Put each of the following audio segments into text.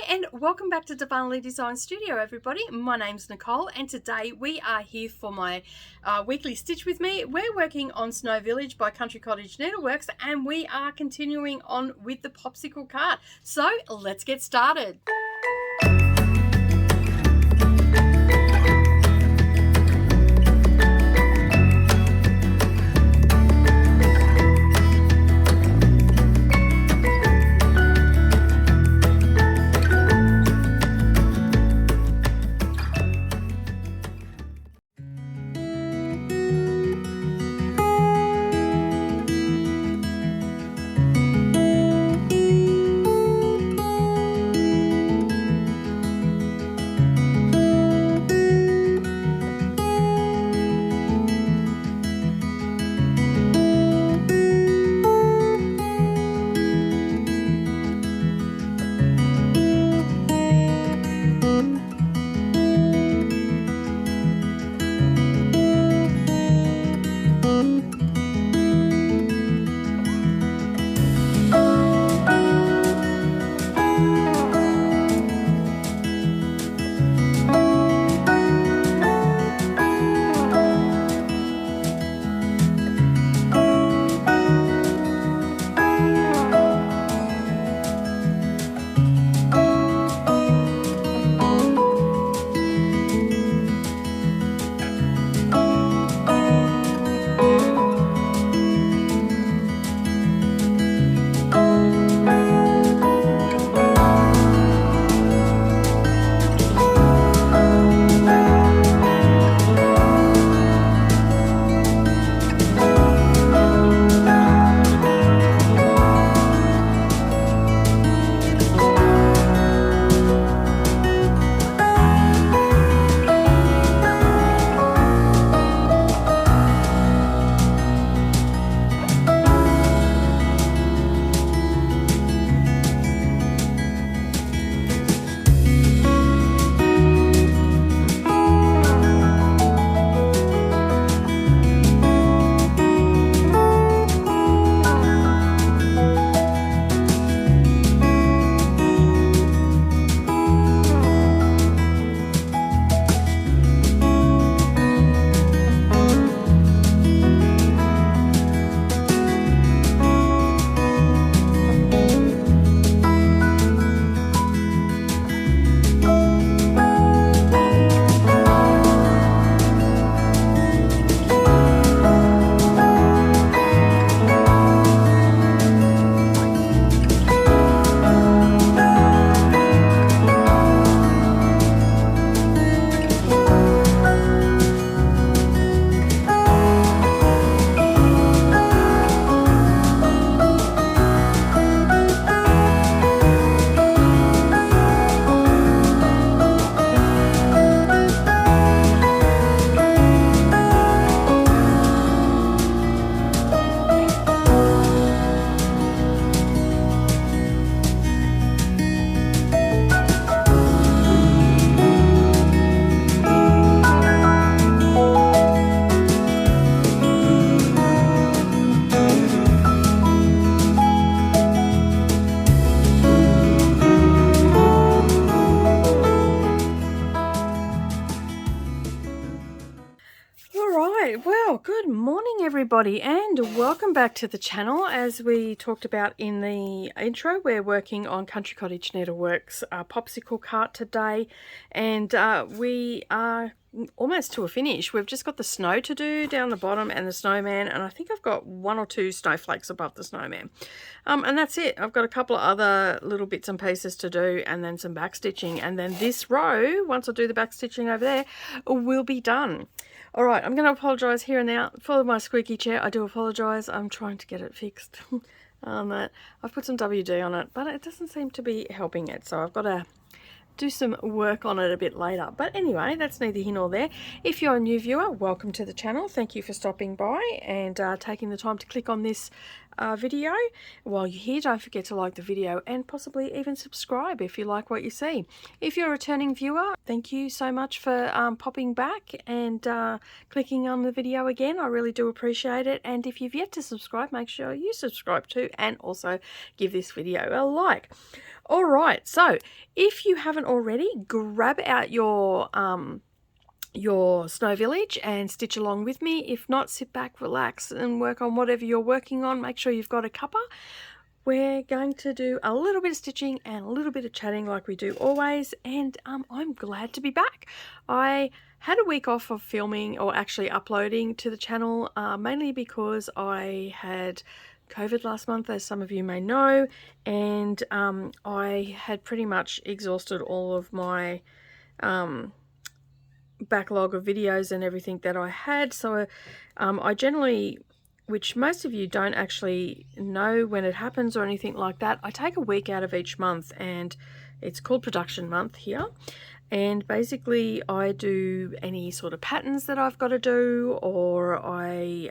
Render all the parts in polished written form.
and welcome back to Darvanalee Designs Studio, everybody. My name's Nicole, and today we are here for my weekly Stitch with me. We're working on Snow Village by Cottage Needleworks, and we are continuing on with the popsicle cart. So let's get started. Good morning, everybody, and welcome back to the channel. As we talked about in the intro, we're working on Cottage Needleworks popsicle cart today, and we are almost to a finish. We've just got the snow to do down the bottom and the snowman, and I think I've got 1 or 2 snowflakes above the snowman, and that's it. I've got a couple of other little bits and pieces to do, and then some back stitching, and then this row, once I do the back stitching over there, will be done. All right, I'm going to apologise here and now for my squeaky chair. I do apologise. I'm trying to get it fixed. I've put some WD on it, but it doesn't seem to be helping it, so I've got to do some work on it a bit later. But anyway, that's neither here nor there. If you're a new viewer, welcome to the channel. Thank you for stopping by and taking the time to click on this video. While you're here, don't forget to like the video and possibly even subscribe if you like what you see. If you're a returning viewer, thank you so much for popping back and clicking on the video again. I really do appreciate it. And if you've yet to subscribe, make sure you subscribe too, and also give this video a like. All right, so if you haven't already, grab out your Snow Village and stitch along with me. If not, sit back, relax and work on whatever you're working on. Make sure you've got a cuppa. We're going to do a little bit of stitching and a little bit of chatting like we do always, and I'm glad to be back. I had a week off of filming, or actually uploading to the channel, mainly because I had COVID last month, as some of you may know, and I had pretty much exhausted all of my backlog of videos and everything that I had. So I generally, which most of you don't actually know when it happens or anything like that, I take a week out of each month, and it's called production month here. And basically I do any sort of patterns that I've got to do, or I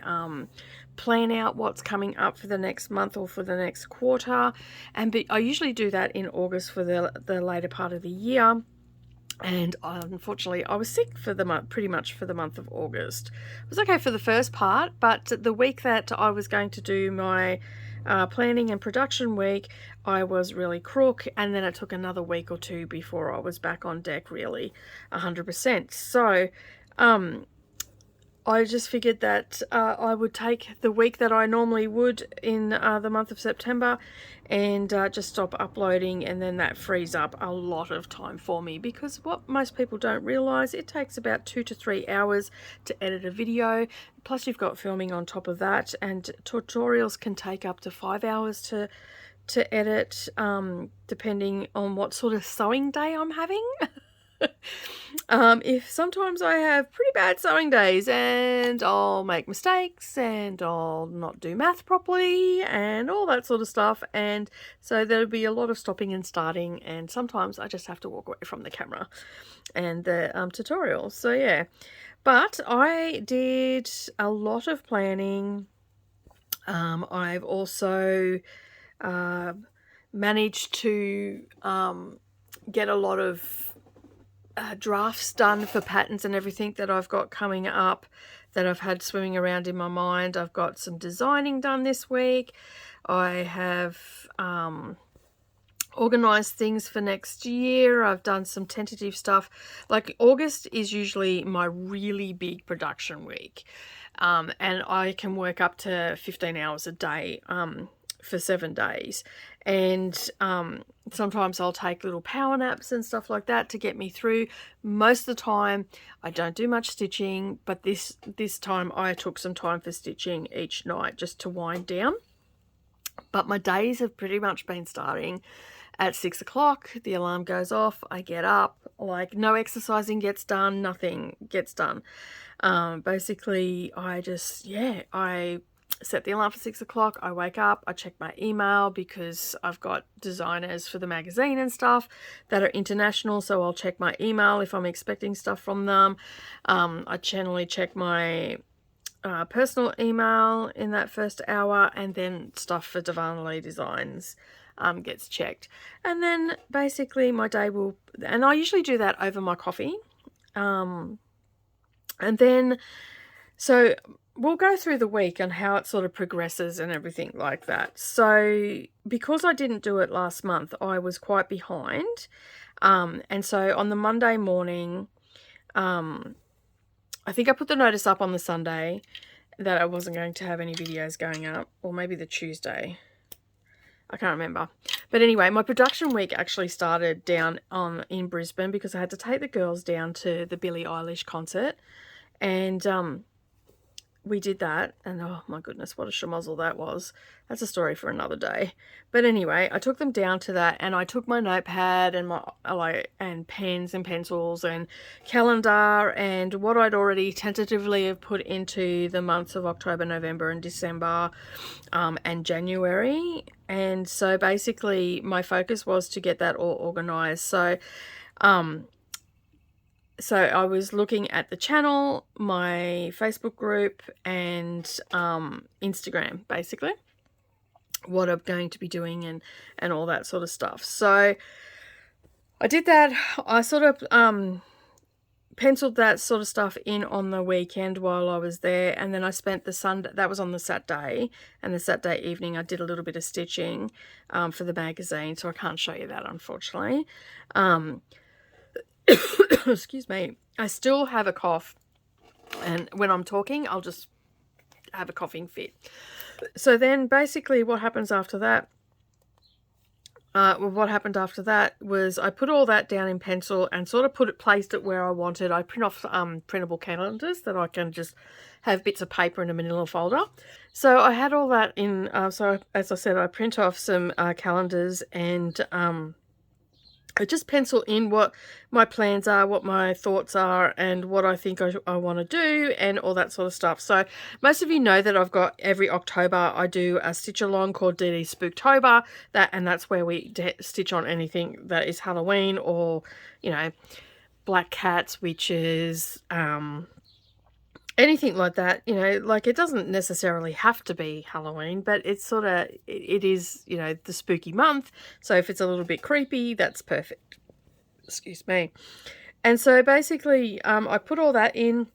plan out what's coming up for the next month or for the next quarter. And I usually do that in August for the later part of the year. And unfortunately I was sick for the month, pretty much for the month of August. It was okay for the first part, but the week that I was going to do my planning and production week, I was really crook, and then it took another week or two before I was back on deck really 100%. So I just figured that I would take the week that I normally would in the month of September and just stop uploading, and then that frees up a lot of time for me, because what most people don't realize, it takes about 2 to 3 hours to edit a video, plus you've got filming on top of that, and tutorials can take up to 5 hours to edit, depending on what sort of sewing day I'm having. If sometimes I have pretty bad sewing days, and I'll make mistakes, and I'll not do math properly and all that sort of stuff, and so there'll be a lot of stopping and starting, and sometimes I just have to walk away from the camera and the tutorials. So yeah, but I did a lot of planning. I've also managed to get a lot of drafts done for patterns and everything that I've got coming up, that I've had swimming around in my mind. I've got some designing done this week. I have organized things for next year. I've done some tentative stuff. Like August is usually my really big production week, and I can work up to 15 hours a day for 7 days, and sometimes I'll take little power naps and stuff like that to get me through. Most of the time I don't do much stitching, but this time I took some time for stitching each night just to wind down. But my days have pretty much been starting at 6 o'clock. The alarm goes off, I get up, like no exercising gets done, nothing gets done. Basically I just, yeah, I set the alarm for 6 o'clock, I wake up, I check my email, because I've got designers for the magazine and stuff that are international, so I'll check my email if I'm expecting stuff from them. I generally check my personal email in that first hour, and then stuff for Darvanalee Designs gets checked. And then basically my day will, and I usually do that over my coffee. And then, so we'll go through the week and how it sort of progresses and everything like that. So because I didn't do it last month, I was quite behind. And so on the Monday morning, I think I put the notice up on the Sunday that I wasn't going to have any videos going up, or maybe the Tuesday. I can't remember. But anyway, my production week actually started down in Brisbane, because I had to take the girls down to the Billie Eilish concert. And we did that, and oh my goodness, what a schmozzle that was. That's a story for another day. But anyway, I took them down to that, and I took my notepad and my and pens and pencils and calendar and what I'd already tentatively have put into the months of October, November and December and January. And so basically my focus was to get that all organized. So I was looking at the channel, my Facebook group, and Instagram, basically. what I'm going to be doing and all that sort of stuff. So I did that. I sort of penciled that sort of stuff in on the weekend while I was there, and then I spent the Sunday, that was on the Saturday, and the Saturday evening I did a little bit of stitching for the magazine, so I can't show you that, unfortunately. Excuse me. I still have a cough, and when I'm talking I'll just have a coughing fit. So then basically what happens after that, what happened after that was I put all that down in pencil and sort of placed it where I wanted. I print off printable calendars that I can just have bits of paper in a manila folder. So I had all that in, so as I said, I print off some calendars, and I just pencil in what my plans are, what my thoughts are, and what I think I want to do, and all that sort of stuff. So most of you know that I've got every October I do a stitch along called DDs Spooktober, and that's where we stitch on anything that is Halloween, or, you know, black cats, witches, anything like that. You know, like, it doesn't necessarily have to be Halloween, but it's sort of, it is, you know, the spooky month. So if it's a little bit creepy, that's perfect. Excuse me. And so basically, I put all that in.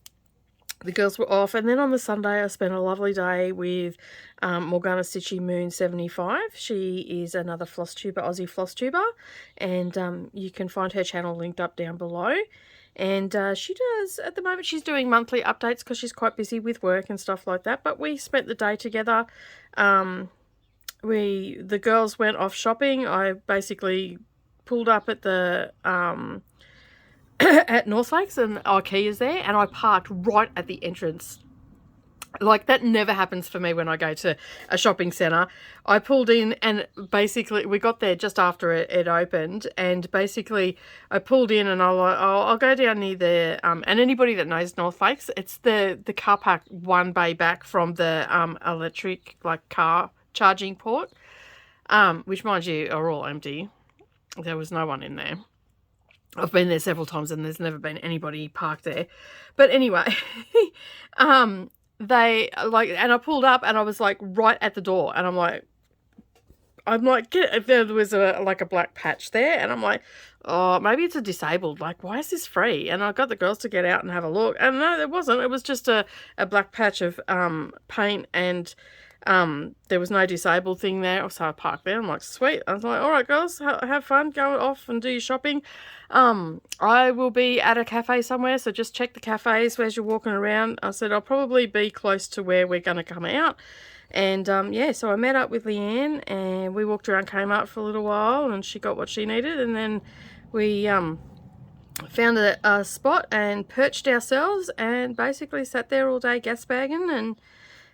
The girls were off, and then on the Sunday I spent a lovely day with Morgana Stitchy Moon 75. She is another Flosstuber, Aussie Flosstuber, and you can find her channel linked up down below. And she does, at the moment, she's doing monthly updates because she's quite busy with work and stuff like that. But we spent the day together. The girls went off shopping. I basically pulled up at the at North Lakes, and IKEA's there, and I parked right at the entrance. Like, that never happens for me when I go to a shopping centre. I pulled in, and basically we got there just after it opened, and basically I pulled in, and I'll go down near the and anybody that knows North Lakes, it's the car park one bay back from the electric, like, car charging port, which, mind you, are all empty. There was no one in there. I've been there several times and there's never been anybody parked there. But anyway, and I pulled up and I was like right at the door, and I'm like, there was a black patch there, and I'm like, oh, maybe it's a disabled, like, why is this free? And I got the girls to get out and have a look, and no, it wasn't. It was just a black patch of paint, and there was no disabled thing there. So I parked there. I'm like, sweet. I was like, all right, girls, have fun, go off and do your shopping. I will be at a cafe somewhere, so just check the cafes as you're walking around. I said I'll probably be close to where we're going to come out. And yeah, so I met up with Leanne, and we walked around Kmart for a little while, and she got what she needed, and then we found a spot and perched ourselves, and basically sat there all day gas bagging and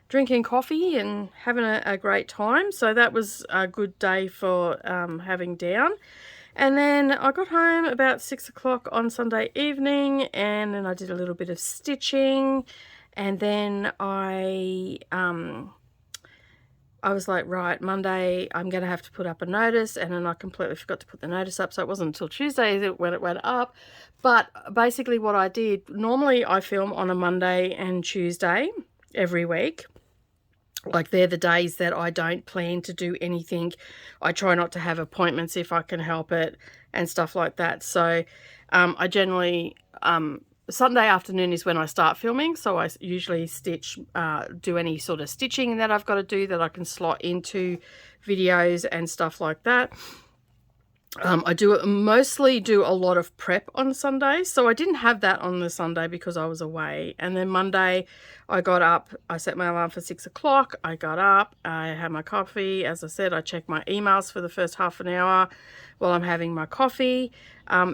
drinking coffee and having a great time. So that was a good day for having down. And then I got home about 6 o'clock on Sunday evening, and then I did a little bit of stitching, and then I was like, right, Monday I'm going to have to put up a notice, and then I completely forgot to put the notice up, so it wasn't until Tuesday when it went up. But basically what I did, normally I film on a Monday and Tuesday every week. Like, they're the days that I don't plan to do anything. I try not to have appointments if I can help it and stuff like that. So I generally, Sunday afternoon is when I start filming. So I usually do any sort of stitching that I've got to do that I can slot into videos and stuff like that. I mostly do a lot of prep on Sundays, so I didn't have that on the Sunday because I was away. And then Monday I got up, I set my alarm for 6 o'clock, I got up, I had my coffee. As I said, I checked my emails for the first half an hour while I'm having my coffee.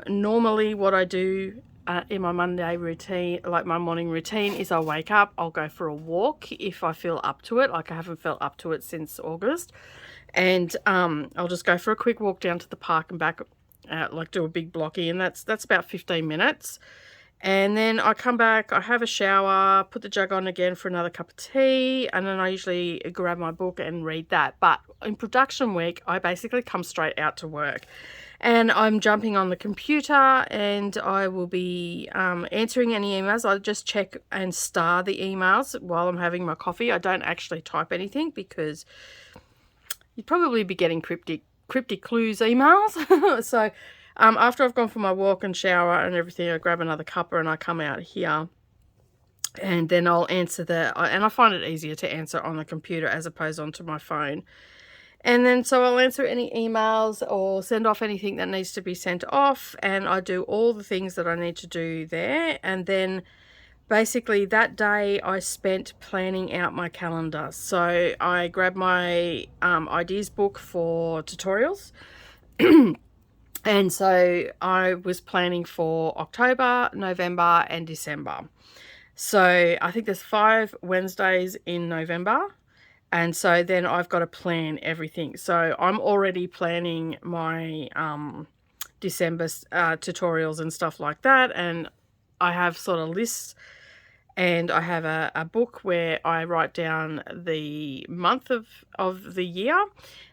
Normally what I do in my Monday routine, like my morning routine, is I'll wake up, I'll go for a walk if I feel up to it. Like, I haven't felt up to it since August. And I'll just go for a quick walk down to the park and back, like do a big blocky, and that's about 15 minutes. And then I come back, I have a shower, put the jug on again for another cup of tea, and then I usually grab my book and read that. But in production week, I basically come straight out to work. And I'm jumping on the computer, and I will be answering any emails. I just check and star the emails while I'm having my coffee. I don't actually type anything because you'd probably be getting cryptic clues emails. So after I've gone for my walk and shower and everything, I grab another cuppa and I come out here. And then I'll answer and I find it easier to answer on the computer as opposed onto my phone. And then so I'll answer any emails or send off anything that needs to be sent off, and I do all the things that I need to do there. And then basically that day I spent planning out my calendar. So I grabbed my ideas book for tutorials. And so I was planning for October, November and December. So I think there's 5 Wednesdays in November. And so then I've got to plan everything. So I'm already planning my December tutorials and stuff like that. And I have sort of lists, and I have a book where I write down the month of the year.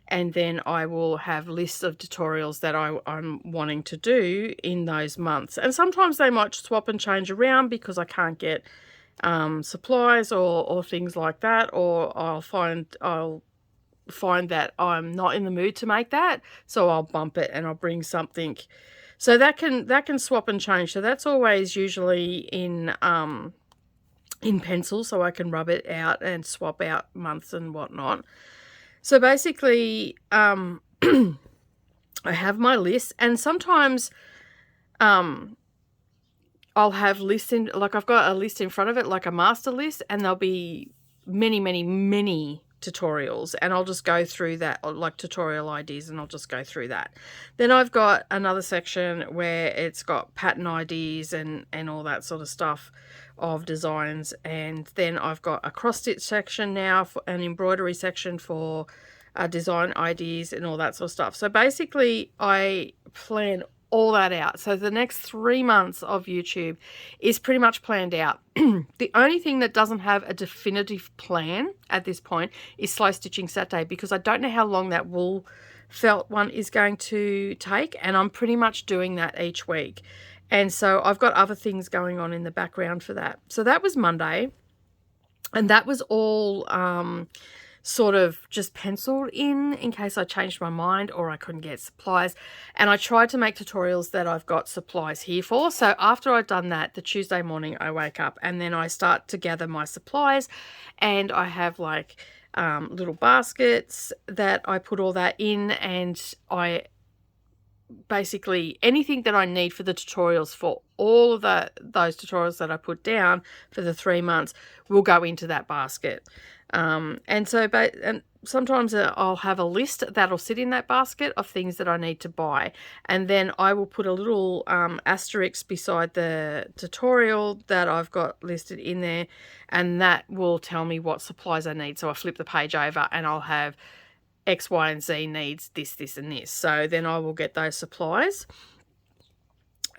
And then I will have lists of tutorials that I'm wanting to do in those months. And sometimes they might swap and change around because I can't get supplies or things like that, or I'll find that I'm not in the mood to make that, so I'll bump it and I'll bring something. So that can swap and change. So that's always usually in pencil, so I can rub it out and swap out months and whatnot. So basically I have my list, and sometimes I'll have lists in, like I've got a list in front of it, like a master list, and there'll be many, many, many tutorials, and I'll just go through that, like tutorial ideas, and I'll just go through that. Then I've got another section where it's got pattern ideas and all that sort of stuff of designs. And then I've got a cross stitch section now, for an embroidery section for design ideas and all that sort of stuff. So basically I plan all that out. So the next 3 months of YouTube is pretty much planned out. The only thing that doesn't have a definitive plan at this point is Slow Stitching Saturday, because I don't know how long that wool felt one is going to take, and I'm pretty much doing that each week. And so I've got other things going on in the background for that. So that was Monday, and that was all sort of just penciled in case I changed my mind or I couldn't get supplies. And I tried to make tutorials that I've got supplies here for. So after I've done that, the Tuesday morning I wake up and then I start to gather my supplies, and I have like little baskets that I put all that in, and I basically anything that I need for the tutorials, for all of those tutorials that I put down for the 3 months, will go into that basket. And sometimes I'll have a list that'll sit in that basket of things that I need to buy, and then I will put a little asterisk beside the tutorial that I've got listed in there, and that will tell me what supplies I need. So I flip the page over and I'll have X, Y, and Z needs this, this, and this. So then I will get those supplies.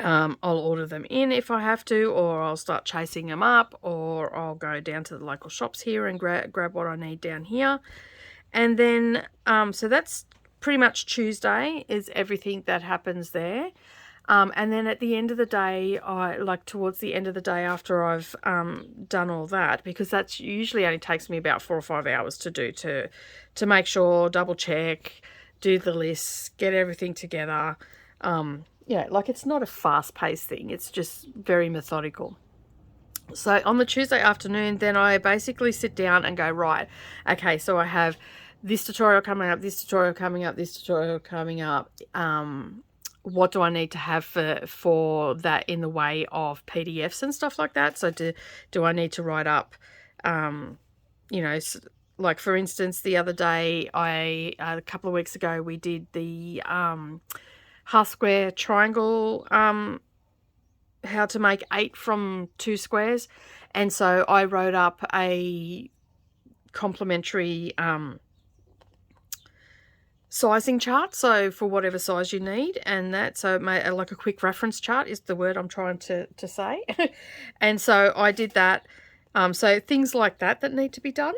I'll order them in if I have to, or I'll start chasing them up, or I'll go down to the local shops here and grab what I need down here. And then, so that's pretty much Tuesday is everything that happens there. And then at the end of the day, towards the end of the day after I've done all that, because that's usually only takes me about 4 or 5 hours to do, to make sure, double check, do the lists, get everything together. Yeah, like it's not a fast-paced thing. It's just very methodical. So on the Tuesday afternoon, then I basically sit down and go, right, okay, so I have this tutorial coming up, this tutorial coming up, this tutorial coming up. What do I need to have for that in the way of PDFs and stuff like that? So do I need to write up, like for instance, the other day, a couple of weeks ago, we did the half square triangle, how to make 8 from 2 squares. And so I wrote up a complimentary sizing chart, so for whatever size you need, and that, so like a quick reference chart is the word I'm trying to say. And so I did that. So things like that need to be done.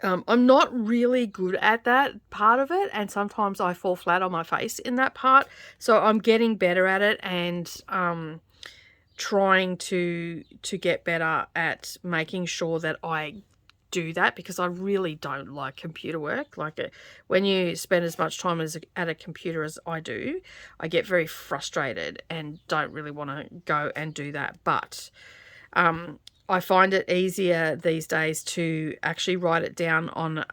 I'm not really good at that part of it, and sometimes I fall flat on my face in that part. So I'm getting better at it, and trying to get better at making sure that I do that because I really don't like computer work. Like when you spend as much time at a computer as I do, I get very frustrated and don't really want to go and do that. But I find it easier these days to actually write it down on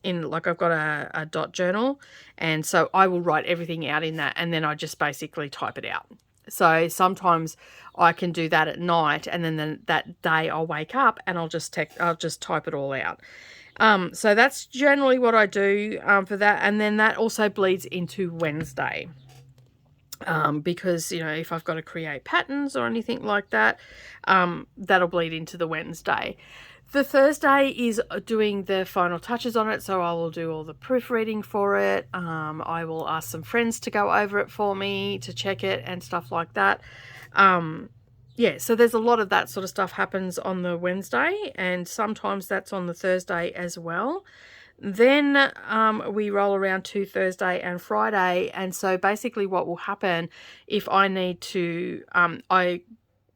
like I've got a dot journal, and so I will write everything out in that, and then I just basically type it out. So sometimes I can do that at night, and then that day I'll wake up and I'll just type it all out. So that's generally what I do for that, and then that also bleeds into Wednesday. Because, you know, if I've got to create patterns or anything like that, that'll bleed into the Wednesday. The Thursday is doing the final touches on it, so I will do all the proofreading for it. I will ask some friends to go over it for me, to check it and stuff like that. Yeah, so there's a lot of that sort of stuff happens on the Wednesday, and sometimes that's on the Thursday as well. Then we roll around to Thursday and Friday, and so basically what will happen if I need to, I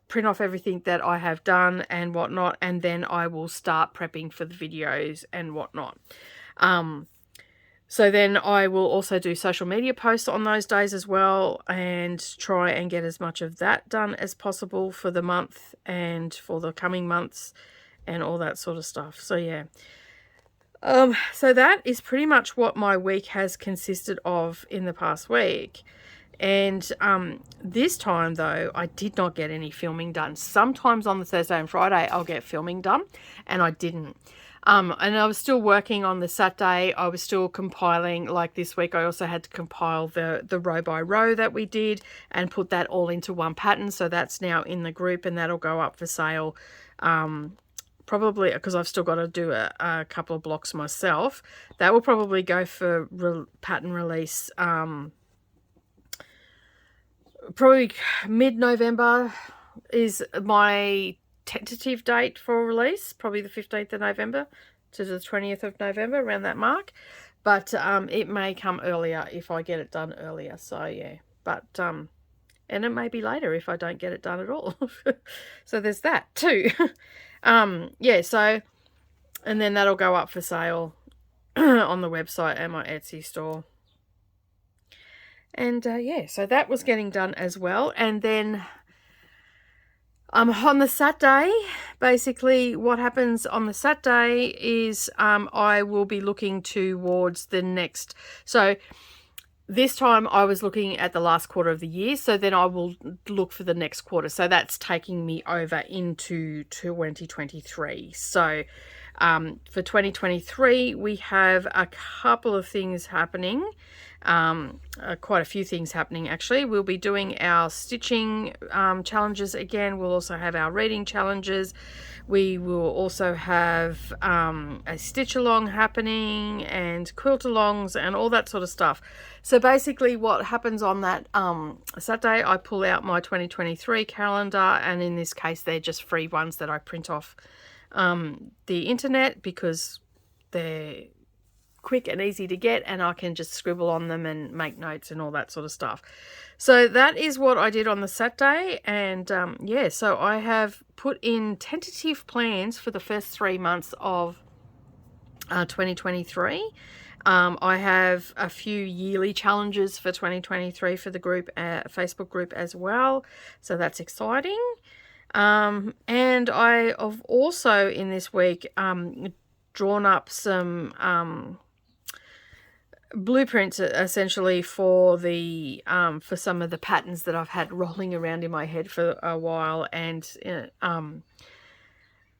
print off everything that I have done and whatnot, and then I will start prepping for the videos and whatnot. So then I will also do social media posts on those days as well, and try and get as much of that done as possible for the month and for the coming months and all that sort of stuff. So yeah. So that is pretty much what my week has consisted of in the past week. And this time though, I did not get any filming done. Sometimes on the Thursday and Friday I'll get filming done, and I didn't. And I was still working on the Saturday. I was still compiling. Like this week I also had to compile the row by row that we did and put that all into one pattern. So that's now in the group, and that'll go up for sale probably, because I've still got to do a couple of blocks myself. That will probably go for pattern release probably mid-November is my tentative date for release, probably the 15th of November to the 20th of November, around that mark. But it may come earlier if I get it done earlier. So yeah, but and it may be later if I don't get it done at all. So there's that too. Yeah, so, and then that'll go up for sale on the website and my Etsy store. And yeah, so that was getting done as well. And then on the Saturday, basically what happens on the Saturday is I will be looking towards the next. So this time I was looking at the last quarter of the year, so then I will look for the next quarter. So that's taking me over into 2023. So for 2023, we have a couple of things happening. Quite a few things happening actually. We'll be doing our stitching challenges again. We'll also have our reading challenges. We will also have a stitch along happening and quilt alongs and all that sort of stuff. So basically what happens on that Saturday, I pull out my 2023 calendar, and in this case they're just free ones that I print off the internet because they're quick and easy to get, and I can just scribble on them and make notes and all that sort of stuff. So that is what I did on the Saturday. And yeah, so I have put in tentative plans for the first 3 months of 2023. I have a few yearly challenges for 2023 for the group, Facebook group as well, so that's exciting. And I have also in this week drawn up some blueprints essentially for the for some of the patterns that I've had rolling around in my head for a while, and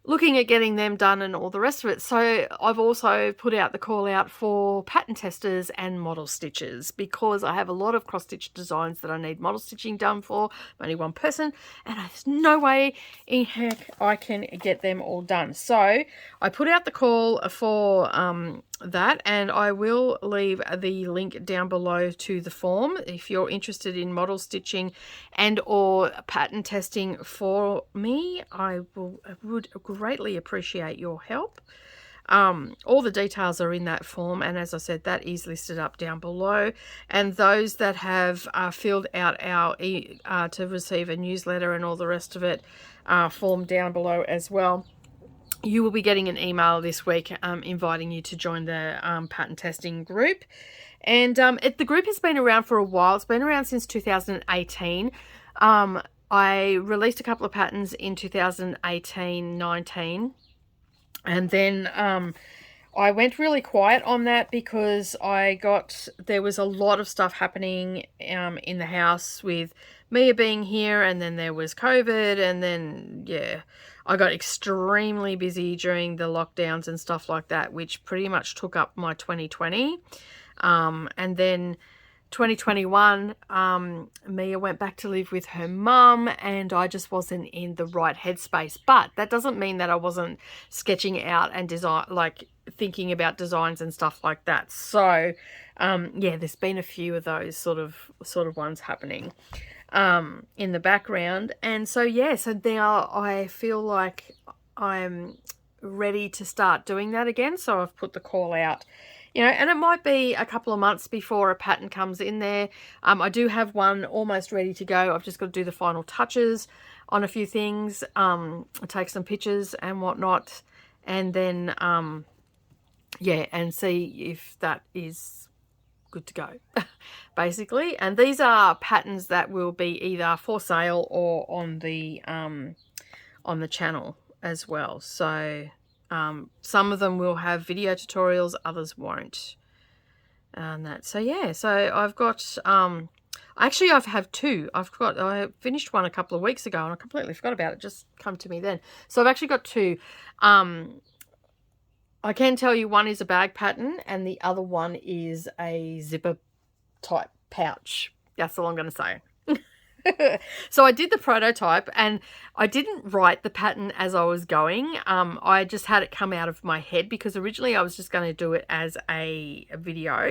looking at getting them done and all the rest of it. So I've also put out the call out for pattern testers and model stitchers, because I have a lot of cross stitch designs that I need model stitching done for. I'm only one person and there's no way in heck I can get them all done. So I put out the call for that, and I will leave the link down below to the form if you're interested in model stitching and or pattern testing for me. I would greatly appreciate your help. All the details are in that form, and as I said, that is listed up down below. And those that have filled out our to receive a newsletter and all the rest of it form down below as well. you will be getting an email this week inviting you to join the pattern testing group. And the group has been around for a while. It's been around since 2018. I released a couple of patterns in 2018-19, and then I went really quiet on that because there was a lot of stuff happening in the house with Mia being here, and then there was COVID, and then, yeah, I got extremely busy during the lockdowns and stuff like that, which pretty much took up my 2020. And then 2021, Mia went back to live with her mum, and I just wasn't in the right headspace. But that doesn't mean that I wasn't sketching out and thinking about designs and stuff like that. So, yeah, there's been a few of those sort of ones happening in the background. And so, yeah, so now I feel like I'm ready to start doing that again. So I've put the call out. And it might be a couple of months before a pattern comes in there. I do have one almost ready to go. I've just got to do the final touches on a few things, take some pictures and whatnot, and then, yeah, and see if that is good to go, basically. And these are patterns that will be either for sale or on the channel as well. So some of them will have video tutorials, others won't. And that, so yeah, so I've got, actually I've had two. I finished one a couple of weeks ago and I completely forgot about it, just come to me then. So I've actually got two. I can tell you one is a bag pattern and the other one is a zipper type pouch. That's all I'm going to say. So I did the prototype and I didn't write the pattern as I was going. I just had it come out of my head because originally I was just going to do it as a video,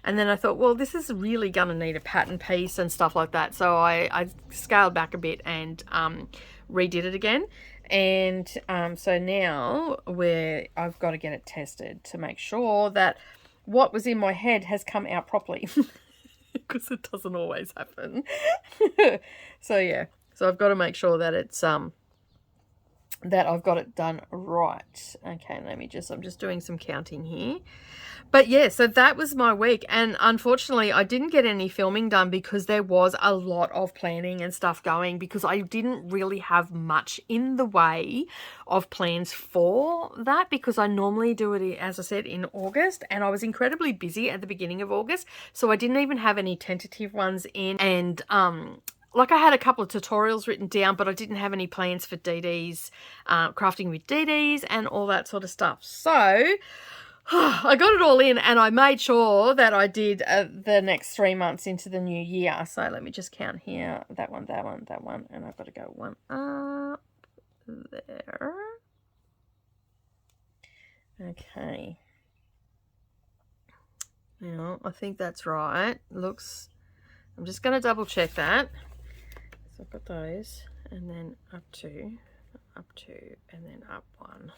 and then I thought, well, this is really going to need a pattern piece and stuff like that. So I scaled back a bit and redid it again. And so now I've got to get it tested to make sure that what was in my head has come out properly. Because it doesn't always happen. So yeah, so I've got to make sure that it's that I've got it done right. Okay, I'm just doing some counting here. But yeah, so that was my week, and unfortunately I didn't get any filming done because there was a lot of planning and stuff going, because I didn't really have much in the way of plans for that, because I normally do it, as I said, in August, and I was incredibly busy at the beginning of August, so I didn't even have any tentative ones in. And like I had a couple of tutorials written down, but I didn't have any plans for DDs, crafting with DDs and all that sort of stuff. So I got it all in, and I made sure that I did the next 3 months into the new year. So let me just count here. That one, that one, that one. And I've got to go one up there. Okay. Now, I think that's right. Looks, I'm just going to double check that. So I've got those, and then up two, and then up one.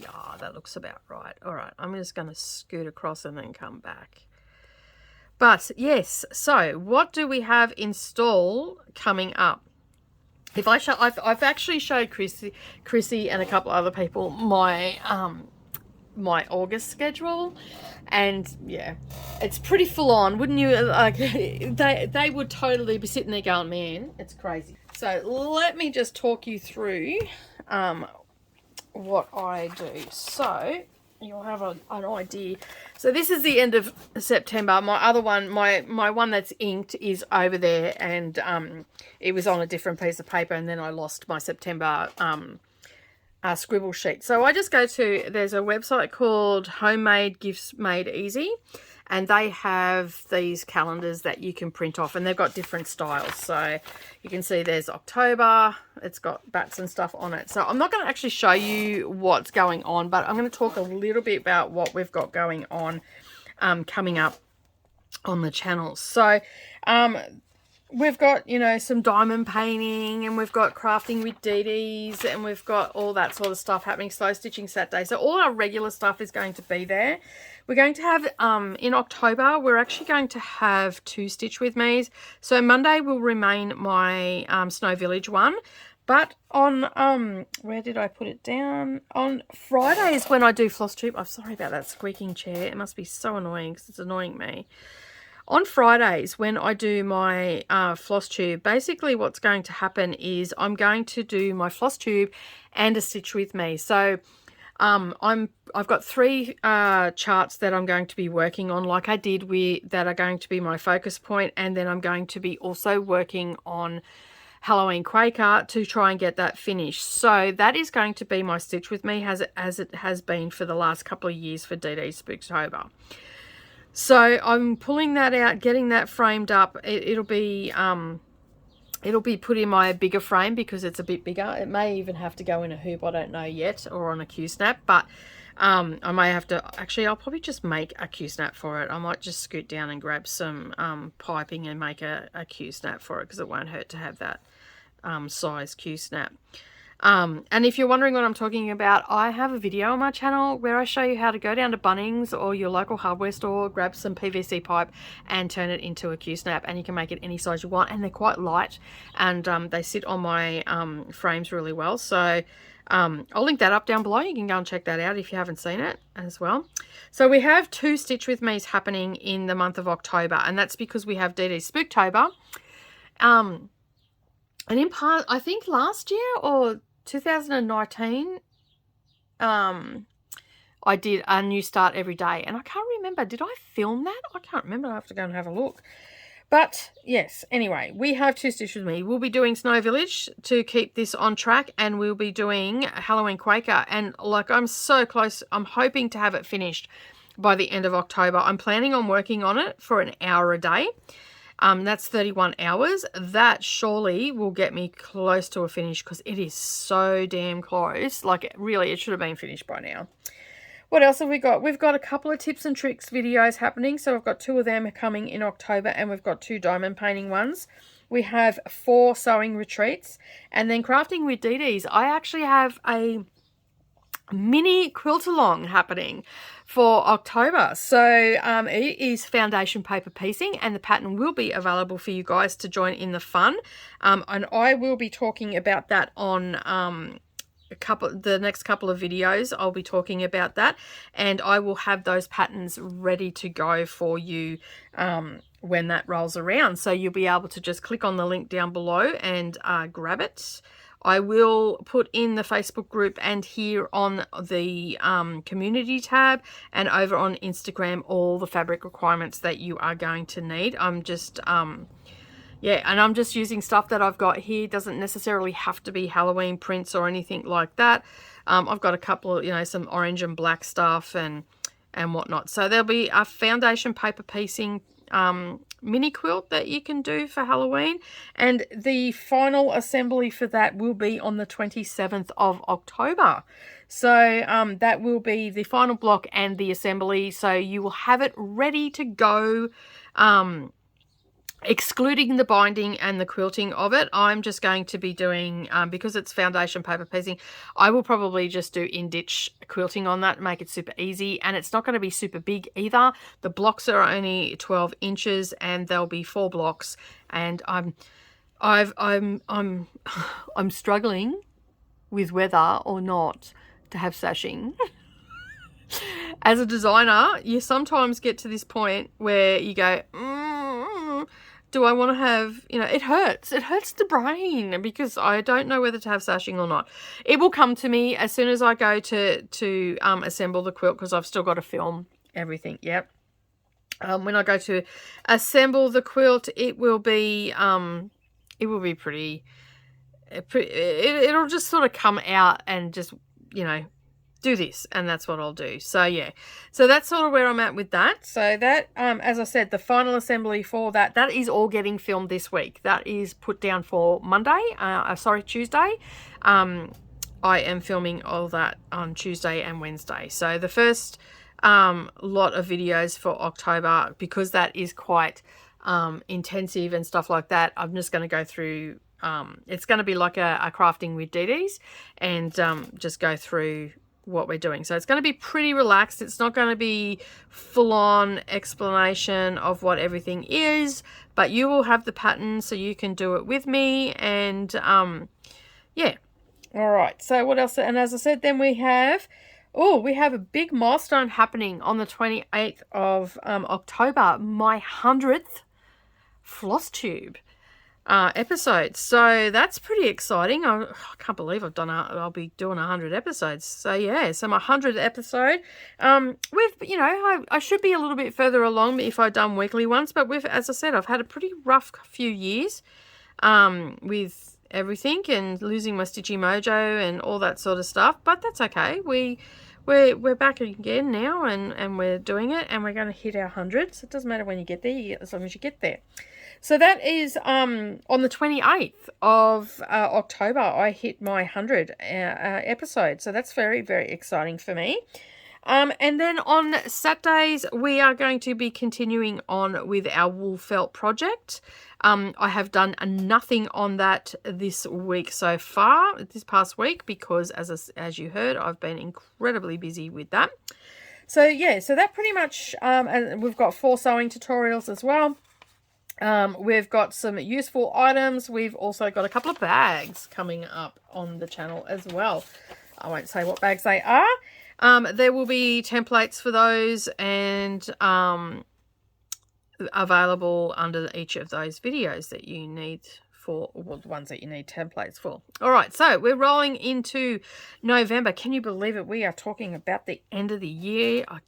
Yeah, that looks about right. All right, I'm just going to scoot across and then come back. But yes, so what do we have in store coming up? If I show, I've actually showed Chrissy and a couple other people my my August schedule, and yeah, it's pretty full on, wouldn't you? Like they would totally be sitting there going, man, it's crazy. So let me just talk you through what I do, so you'll have an idea. So this is the end of September. My other one, my one that's inked, is over there, and it was on a different piece of paper, and then I lost my September scribble sheet. So I just go to, there's a website called Homemade Gifts Made Easy, and they have these calendars that you can print off, and they've got different styles. So you can see there's October, it's got bats and stuff on it. So I'm not going to actually show you what's going on, but I'm going to talk a little bit about what we've got going on coming up on the channel. So we've got, you know, some diamond painting, and we've got crafting with DDs, and we've got all that sort of stuff happening, slow stitching Saturday. So all our regular stuff is going to be there. We're going to have, in October, we're actually going to have 2 Stitch With Me's. So Monday will remain my Snow Village one, But on, where did I put it down? On Fridays when I do Flosstube, I'm sorry about that squeaking chair. It must be so annoying because it's annoying me. On Fridays when I do my Flosstube, basically what's going to happen is I'm going to do my Flosstube and a stitch with me. So I've got 3 charts that I'm going to be working on, like I did with that are going to be my focus point, and then I'm going to be also working on Halloween Quaker to try and get that finished. So that is going to be my stitch with me as it has been for the last couple of years for DDs Wip'n'Chat. So I'm pulling that out, getting that framed up. It'll be put in my bigger frame because it's a bit bigger. It may even have to go in a hoop, I don't know yet, or on a Q-snap, but I may have to, actually I'll probably just make a Q-snap for it. I might just scoot down and grab some piping and make a Q-snap for it because it won't hurt to have that size Q-snap. And if you're wondering what I'm talking about, I have a video on my channel where I show you how to go down to Bunnings or your local hardware store, grab some PVC pipe and turn it into a Q-snap, and you can make it any size you want, and they're quite light, and they sit on my frames really well. So I'll link that up down below. You can go and check that out if you haven't seen it as well. So we have 2 Stitch With Me's happening in the month of October, and that's because we have DD Spooktober. And in part, I think last year or 2019, I did a new start every day, and I can't remember, did I film that? I can't remember. I have to go and have a look. But yes, anyway, we have 2 Stitch With Me. We'll be doing Snow Village to keep this on track, and we'll be doing Halloween Quaker, and like I'm so close. I'm hoping to have it finished by the end of October. I'm planning on working on it for an hour a day. That's 31 hours. That surely will get me close to a finish because it is so damn close. Like, really, it should have been finished by now. What else have we got? We've got a couple of tips and tricks videos happening. So I've got 2 of them coming in October, and we've got 2 diamond painting ones. We have 4 sewing retreats, and then crafting with DDs. I actually have a mini quilt along happening for October. So it is foundation paper piecing, and the pattern will be available for you guys to join in the fun. And I will be talking about that on the next couple of videos. I'll be talking about that, and I will have those patterns ready to go for you when that rolls around. So you'll be able to just click on the link down below and grab it. I will put in the Facebook group and here on the community tab and over on Instagram all the fabric requirements that you are going to need. I'm just, yeah, and I'm just using stuff that I've got here. It doesn't necessarily have to be Halloween prints or anything like that. I've got a couple of, you know, some orange and black stuff and whatnot. So there'll be a foundation paper piecing mini quilt that you can do for Halloween, and the final assembly for that will be on the 27th of October. So that will be the final block and the assembly, so you will have it ready to go, excluding the binding and the quilting of it. I'm just going to be doing, because it's foundation paper piecing, I will probably just do in-ditch quilting on that, make it super easy, and it's not going to be super big either. The blocks are only 12 inches and there'll be 4 blocks, and I'm struggling with whether or not to have sashing. As a designer, you sometimes get to this point where you go, do I want to have, you know, it hurts the brain because I don't know whether to have sashing or not. It will come to me as soon as I go to assemble the quilt, because I've still got to film everything. Yep. When I go to assemble the quilt, it will be pretty, it'll just sort of come out and just, you know, do this, and that's what I'll do. So yeah, so that's sort of where I'm at with that. So that, as I said, the final assembly for that is all getting filmed this week. That is put down for Monday, Tuesday. I am filming all that on Tuesday and Wednesday. So the first lot of videos for October, because that is quite intensive and stuff like that, I'm just going to go through, it's going to be like a crafting with DDs, and just go through what we're doing. So it's going to be pretty relaxed. It's not going to be full-on explanation of what everything is, but you will have the pattern so you can do it with me, and yeah. All right. So what else? And as I said, then we have a big milestone happening on the 28th of October, my 100th Flosstube episode. So that's pretty exciting. I can't believe I'll be doing 100 episodes. So yeah, so my 100th episode. I should be a little bit further along if I'd done weekly ones, but as I said, I've had a pretty rough few years with everything and losing my stitchy mojo and all that sort of stuff, but that's okay. We're back again now, and we're doing it, and we're going to hit our 100. So it doesn't matter when you get there, you get as long as you get there. So that is on the 28th of October, I hit my 100 episode. So that's very, very exciting for me. And then on Saturdays, we are going to be continuing on with our wool felt project. I have done nothing on that this week so far, this past week, because as you heard, I've been incredibly busy with that. So yeah, so that pretty much, and we've got 4 sewing tutorials as well. We've got some useful items. We've also got a couple of bags coming up on the channel as well. I won't say what bags they are. There will be templates for those, and available under each of those videos that you need for, well, the ones that you need templates for. All right, so we're rolling into November. Can you believe it? We are talking about the end of the year. I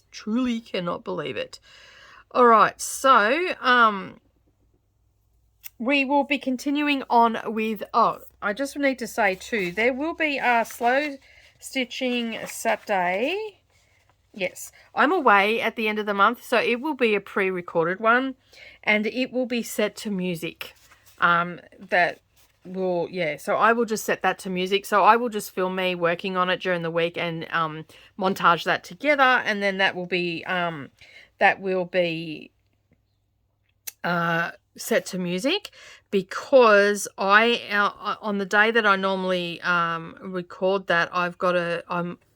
truly cannot believe it. All right, so we will be continuing on with, I just need to say too, there will be a slow stitching Saturday. Yes, I'm away at the end of the month, so it will be a pre-recorded one, and it will be set to music. So I will just set that to music. So I will just film me working on it during the week and montage that together, and then that will be set to music, because on the day that I normally record that,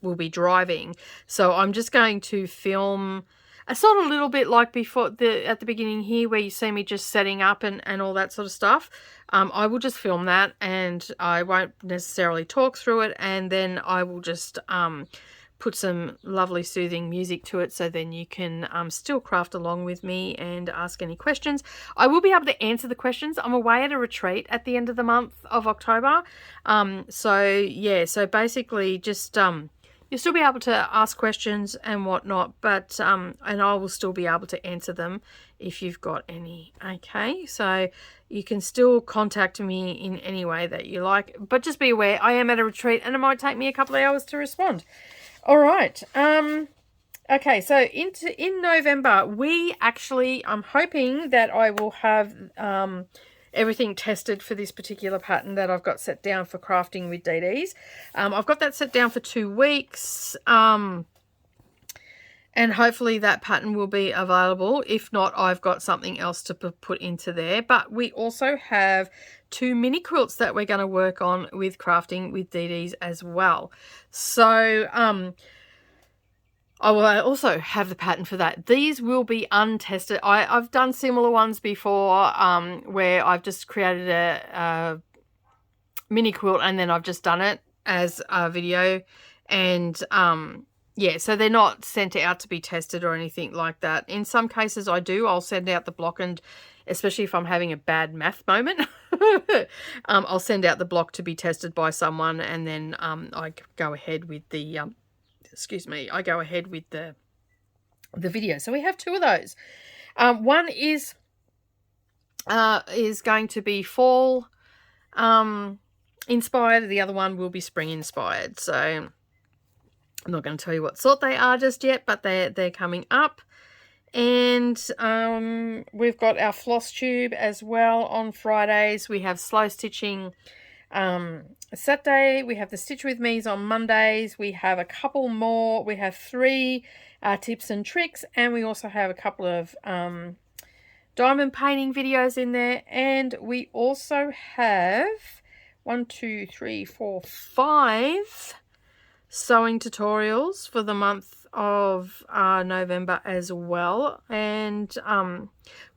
will be driving, so I'm just going to film a sort of little bit like before at the beginning here, where you see me just setting up and all that sort of stuff. I will just film that, and I won't necessarily talk through it, and then I will just put some lovely soothing music to it, so then you can still craft along with me and ask any questions. I will be able to answer the questions. I'm away at a retreat at the end of the month of October. So basically just you'll still be able to ask questions and whatnot, but and I will still be able to answer them if you've got any. Okay, so you can still contact me in any way that you like, but just be aware I am at a retreat and it might take me a couple of hours to respond. All right. Okay, so in November, I'm hoping that I will have everything tested for this particular pattern that I've got set down for crafting with DDs. I've got that set down for 2 weeks, and hopefully that pattern will be available. If not, I've got something else to put into there. But we also have 2 mini quilts that we're going to work on with crafting with DDs as well. So I will also have the pattern for that. These will be untested. I've done similar ones before, where I've just created a mini quilt and then I've just done it as a video, and yeah, so they're not sent out to be tested or anything like that. In some cases I'll send out the block, and especially if I'm having a bad math moment, I'll send out the block to be tested by someone, and then I go ahead with the I go ahead with the video. So we have 2 of those. One is going to be fall inspired. The other one will be spring inspired. So I'm not going to tell you what sort they are just yet, but they're coming up. And we've got our Flosstube as well on Fridays. We have slow stitching Saturday. We have the Stitch With Me's on Mondays. We have a couple more. We have 3 tips and tricks, and we also have a couple of diamond painting videos in there. And we also have 5 sewing tutorials for the month of November as well. And well,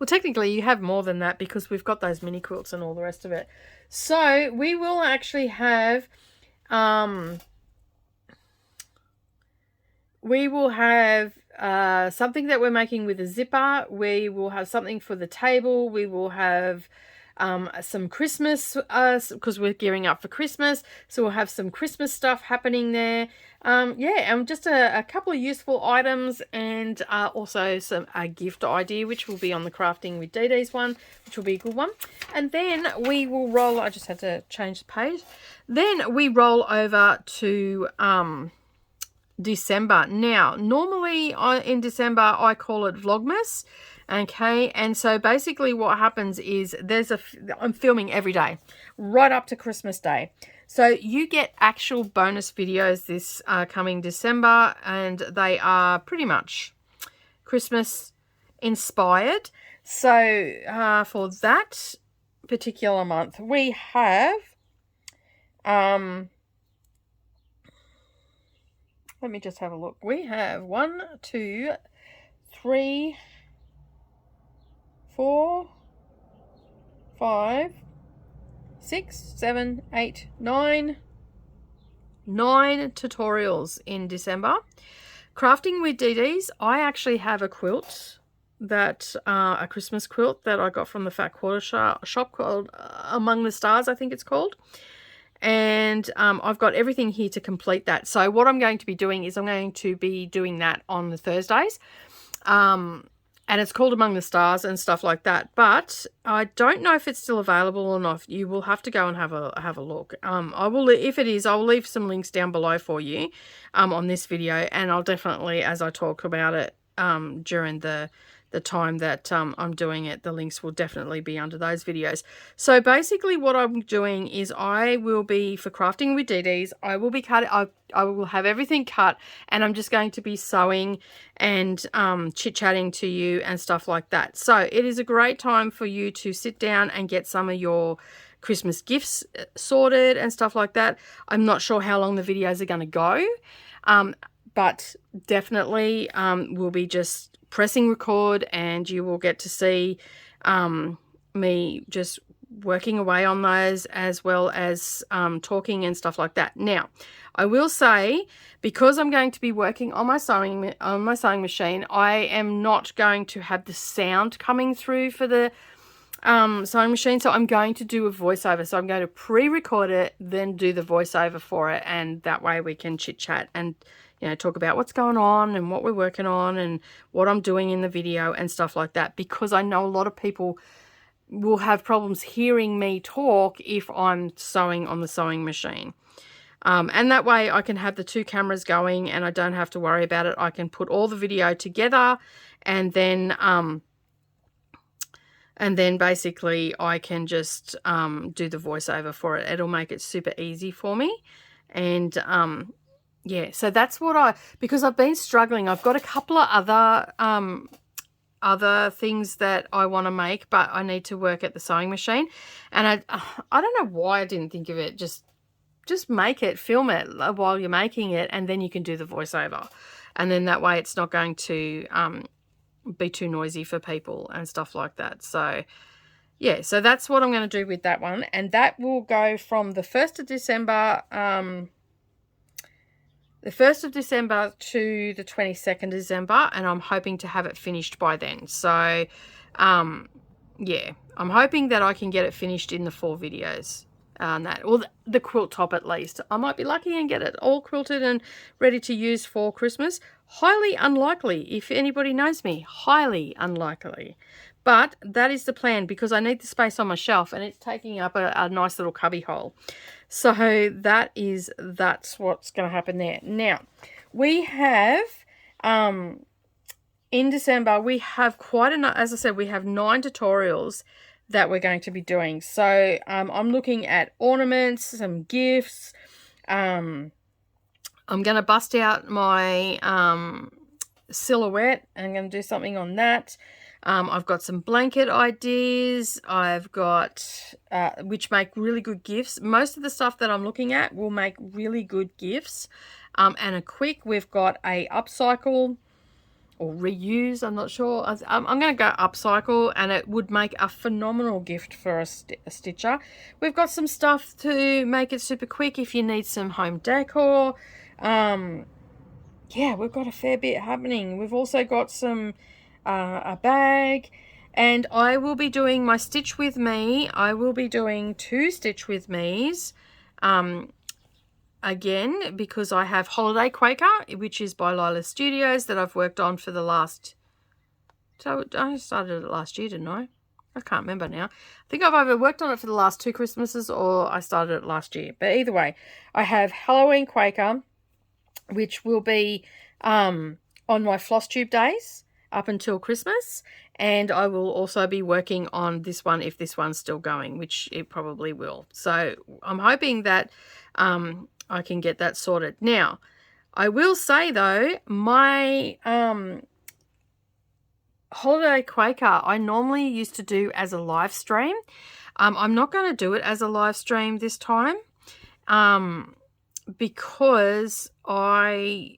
technically you have more than that because we've got those mini quilts and all the rest of it. So we will actually have something that we're making with a zipper. We will have something for the table. We will have some Christmas, because we're gearing up for Christmas, so we'll have some Christmas stuff happening there. Yeah, and just a couple of useful items, and also a gift idea, which will be on the Crafting with DDs one, which will be a good one. And then we will roll, I just had to change the page, then we roll over to December. Now, normally in December I call it Vlogmas. Okay, and so basically what happens is I'm filming every day right up to Christmas Day. So you get actual bonus videos this coming December, and they are pretty much Christmas inspired. So for that particular month we have let me just have a look. We have 1, 2, 3, 4, 5, 6, 7, 8, 9 tutorials in December. Crafting with DDs, I actually have a quilt that a Christmas quilt that I got from the Fat Quarter shop called Among the Stars, I think it's called. And I've got everything here to complete that. So what I'm going to be doing is I'm going to be doing that on the Thursdays. And it's called Among the Stars and stuff like that. But I don't know if it's still available or not. You will have to go and have a look. I will, if it is, I'll leave some links down below for you on this video. And I'll definitely, as I talk about it during the time that I'm doing it, the links will definitely be under those videos. So basically what I'm doing is I will be, for Crafting with DDs, I will be cutting, I will have everything cut, and I'm just going to be sewing and chit-chatting to you and stuff like that. So it is a great time for you to sit down and get some of your Christmas gifts sorted and stuff like that. I'm not sure how long the videos are going to go, but definitely we'll be just pressing record, and you will get to see me just working away on those, as well as talking and stuff like that. Now, I will say, because I'm going to be working on my sewing machine, I am not going to have the sound coming through for the sewing machine, so I'm going to do a voiceover. So I'm going to pre-record it, then do the voiceover for it, and that way we can chit chat and talk about what's going on and what we're working on and what I'm doing in the video and stuff like that, because I know a lot of people will have problems hearing me talk if I'm sewing on the sewing machine. And that way I can have the two cameras going and I don't have to worry about it. I can put all the video together, and then basically I can just do the voiceover for it. It'll make it super easy for me. And yeah, so that's what because I've been struggling. I've got a couple of other things that I want to make, but I need to work at the sewing machine. And I don't know why I didn't think of it. Just make it, film it while you're making it, and then you can do the voiceover. And then that way it's not going to be too noisy for people and stuff like that. So yeah, so that's what I'm going to do with that one. And that will go from the 1st of December... the 1st of December to the 22nd of December, and I'm hoping to have it finished by then. So, yeah, I'm hoping that I can get it finished in the 4 videos on that, or the quilt top at least. I might be lucky and get it all quilted and ready to use for Christmas. Highly unlikely, if anybody knows me, highly unlikely. But that is the plan, because I need the space on my shelf, and it's taking up a nice little cubby hole. So that's what's going to happen there. Now, we have, in December, we have quite enough, as I said, we have 9 tutorials that we're going to be doing. So I'm looking at ornaments, some gifts. I'm going to bust out my silhouette. I'm going to do something on that. I've got some blanket ideas. I've got, which make really good gifts. Most of the stuff that I'm looking at will make really good gifts. and a quick. We've got a upcycle or reuse, I'm not sure. I'm going to go upcycle, and it would make a phenomenal gift for a stitcher. We've got some stuff to make it super quick if you need some home decor. Yeah, we've got a fair bit happening. We've also got some a bag, and I will be doing my Stitch With Me. I will be doing 2 Stitch With Me's again, because I have Holiday Quaker, which is by Lila Studios, that I've worked on for the last... So I started it last year, didn't I? I can't remember now. I think I've either worked on it for the last 2 Christmases or I started it last year. But either way, I have Halloween Quaker, which will be on my Flosstube days up until Christmas. And I will also be working on this one if this one's still going, which it probably will. So I'm hoping that I can get that sorted. Now, I will say though, my Holiday Quaker I normally used to do as a live stream. I'm not going to do it as a live stream this time because I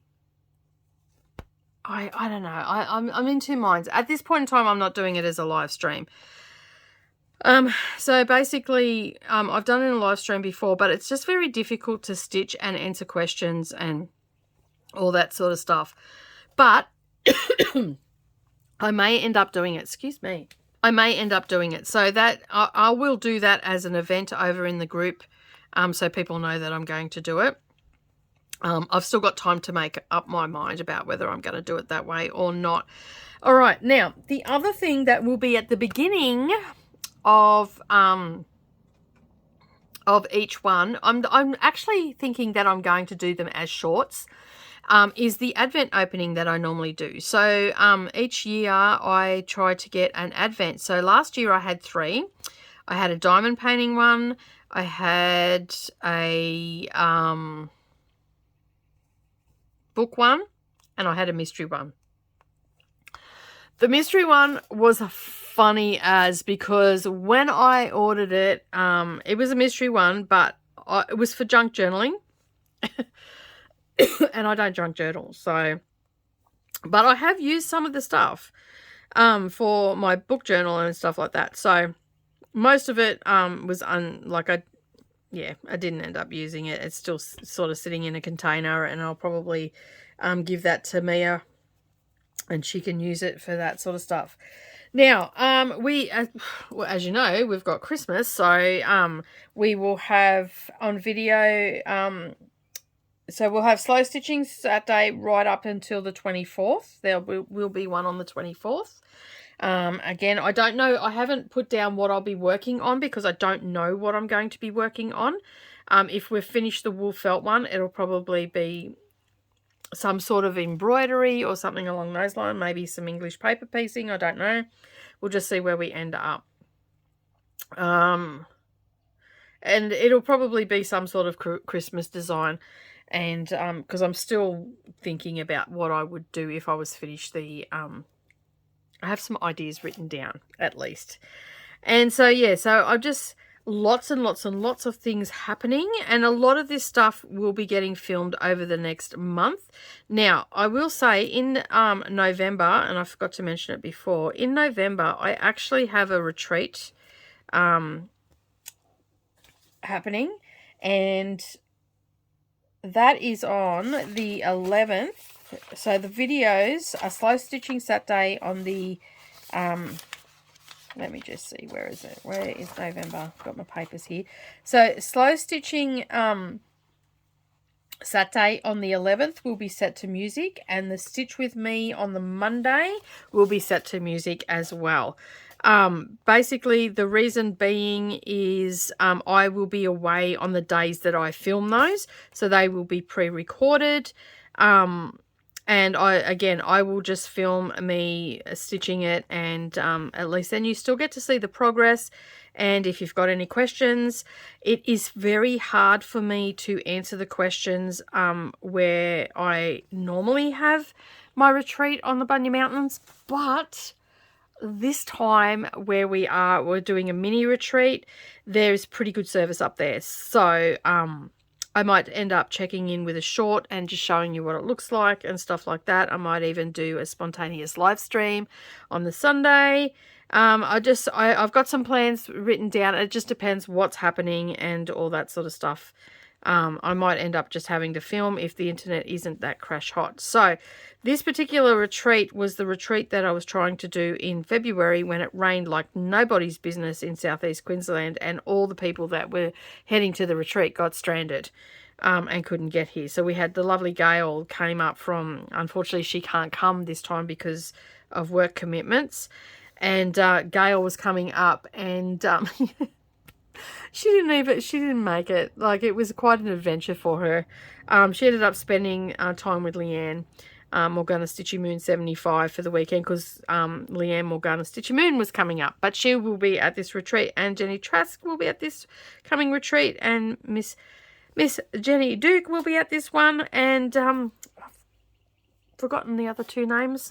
don't know. I'm in 2 minds. At this point in time, I'm not doing it as a live stream. So basically, I've done it in a live stream before, but it's just very difficult to stitch and answer questions and all that sort of stuff. But I may end up doing it. Excuse me. I may end up doing it. So that I will do that as an event over in the group, so people know that I'm going to do it. I've still got time to make up my mind about whether I'm going to do it that way or not. All right. Now, the other thing that will be at the beginning of each one, I'm actually thinking that I'm going to do them as shorts, is the advent opening that I normally do. So each year I try to get an advent. So last year I had 3. I had a diamond painting one. I had a book one, and I had a mystery one. The mystery one was funny as, because when I ordered it, it was a mystery one, but it was for junk journaling. And I don't junk journal, so, but I have used some of the stuff for my book journal and stuff like that. So most of it was I didn't end up using it. It's still sort of sitting in a container, and I'll probably give that to Mia, and she can use it for that sort of stuff. Now, well, as you know, we've got Christmas, so we will have on video, so we'll have slow stitching Saturday right up until the 24th. There will be one on the 24th. Again, I don't know. I haven't put down what I'll be working on because I don't know what I'm going to be working on. If we've finished the wool felt one, it'll probably be some sort of embroidery or something along those lines. Maybe some English paper piecing. I don't know. We'll just see where we end up. And it'll probably be some sort of Christmas design. And because I'm still thinking about what I would do if I was finished the... I have some ideas written down, at least. And so, yeah, so I've just lots and lots and lots of things happening. And a lot of this stuff will be getting filmed over the next month. Now, I will say in November, and I forgot to mention it before, in November, I actually have a retreat happening. And that is on the 11th. So the videos are slow stitching Saturday on the, let me just see, where is it? Where is November? I've got my papers here. So slow stitching Saturday on the 11th will be set to music, and the Stitch With Me on the Monday will be set to music as well. Basically, the reason being is I will be away on the days that I film those, so they will be pre-recorded. And I will just film me stitching it, and at least then you still get to see the progress. And if you've got any questions, it is very hard for me to answer the questions where I normally have my retreat on the Bunya Mountains. But this time where we're doing a mini retreat, there's pretty good service up there. So I might end up checking in with a short and just showing you what it looks like and stuff like that. I might even do a spontaneous live stream on the Sunday. I've got some plans written down. It just depends what's happening and all that sort of stuff. I might end up just having to film if the internet isn't that crash hot. So this particular retreat was the retreat that I was trying to do in February when it rained like nobody's business in southeast Queensland, and all the people that were heading to the retreat got stranded and couldn't get here. So we had the lovely Gail came up from, unfortunately she can't come this time because of work commitments, and Gail was coming up, and she didn't make it. Like, it was quite an adventure for her. She ended up spending time with Leanne Morgana Stitchy Moon 75 for the weekend, because Leanne Morgana Stitchy Moon was coming up, but she will be at this retreat, and Jenny Trask will be at this coming retreat, and Miss Jenny Duke will be at this one, and I've forgotten the other two names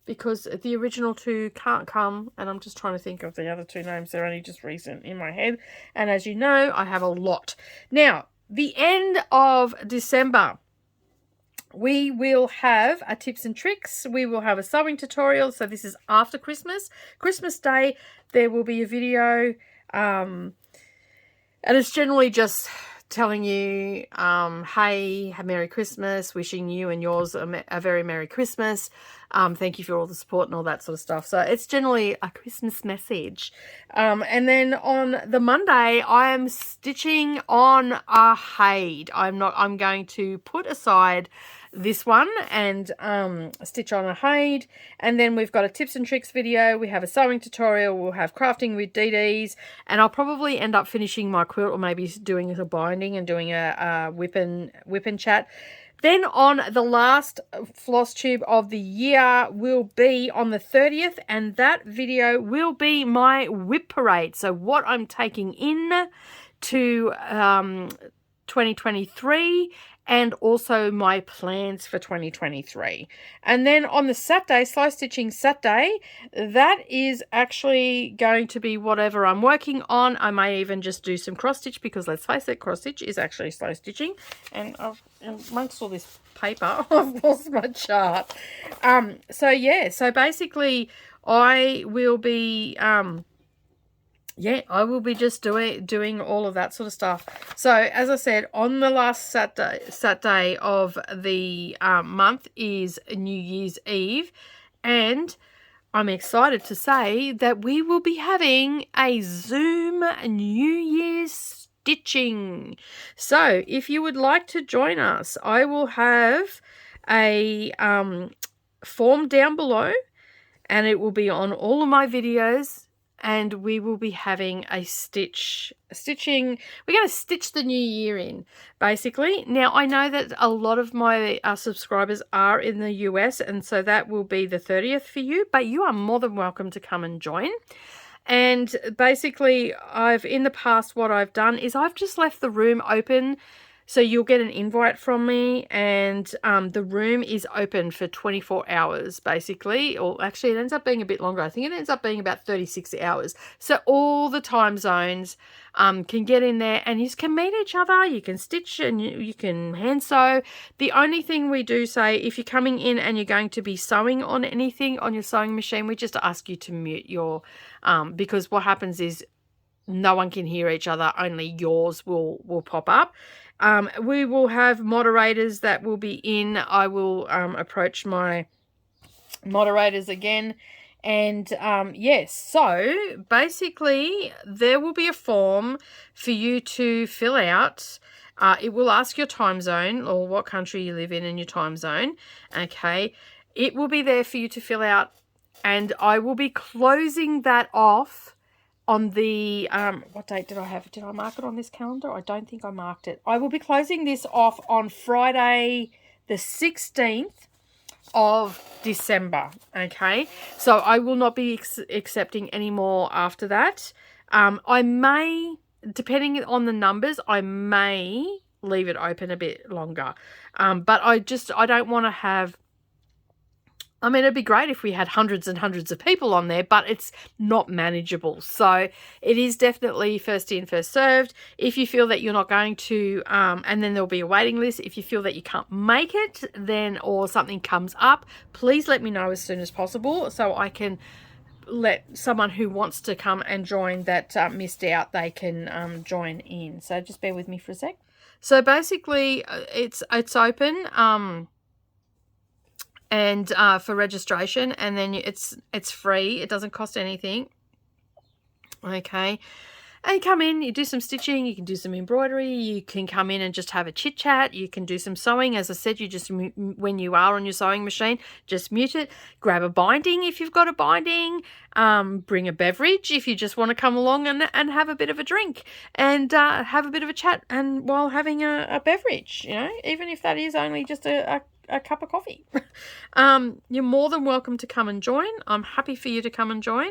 because the original two can't come, and I'm just trying to think of the other two names. They're only just recent in my head, and as you know, I have a lot. Now, the end of December, we will have a tips and tricks. We will have a sewing tutorial. So this is after Christmas. Christmas Day, there will be a video. And it's generally just telling you, hey, Merry Christmas, wishing you and yours a very Merry Christmas. Thank you for all the support and all that sort of stuff. So it's generally a Christmas message. And then on the Monday, I am stitching on a Haid. I'm going to put aside this one and stitch on a Haid, and then we've got a tips and tricks video, we have a sewing tutorial, we'll have crafting with DDs, and I'll probably end up finishing my quilt, or maybe doing a binding and doing a Wip'n'Chat. Then on the last floss tube of the year will be on the 30th, and that video will be my whip parade. So what I'm taking in to 2023, and also my plans for 2023. And then on the Saturday, Slow Stitching Saturday, that is actually going to be whatever I'm working on. I may even just do some cross stitch, because let's face it, cross stitch is actually slow stitching. And amongst all this paper, I've lost my chart. So yeah, so basically I will be I will be just doing all of that sort of stuff. So as I said, on the last Saturday of the month is New Year's Eve, and I'm excited to say that we will be having a Zoom New Year's stitching. So if you would like to join us, I will have a form down below, and it will be on all of my videos. And we will be having a stitching. We're going to stitch the new year in, basically. Now, I know that a lot of my subscribers are in the US, and so that will be the 30th for you. But you are more than welcome to come and join. And basically, in the past, what I've done is I've just left the room open. So you'll get an invite from me, and the room is open for 24 hours, basically. Or actually, it ends up being a bit longer. I think it ends up being about 36 hours. So all the time zones can get in there, and you can meet each other. You can stitch, and you can hand sew. The only thing we do say, if you're coming in and you're going to be sewing on anything on your sewing machine, we just ask you to mute your, because what happens is no one can hear each other. Only yours will pop up. We will have moderators that will be in. I will approach my moderators again. And yes, so basically there will be a form for you to fill out. It will ask your time zone, or what country you live in your time zone. Okay, it will be there for you to fill out, and I will be closing that off on the, what date did I have? Did I mark it on this calendar? I don't think I marked it. I will be closing this off on Friday the 16th of December, okay? So I will not be accepting any more after that. I may, depending on the numbers, I may leave it open a bit longer. But I don't want to have I mean, it'd be great if we had hundreds and hundreds of people on there, but it's not manageable. So it is definitely first in, first served. If you feel that you're not going to, and then there'll be a waiting list. If you feel that you can't make it, then, or something comes up, please let me know as soon as possible so I can let someone who wants to come and join that missed out, they can join in. So just bear with me for a sec. So basically it's open, and for registration, and then it's free. It doesn't cost anything. Okay, and you come in, you do some stitching, you can do some embroidery, you can come in and just have a chit chat, you can do some sewing. As I said, you just, when you are on your sewing machine, just mute it, grab a binding if you've got a binding, bring a beverage if you just want to come along and have a bit of a drink and have a bit of a chat, and while having a beverage, you know, even if that is only just a cup of coffee. You're more than welcome to come and join. I'm happy for you to come and join.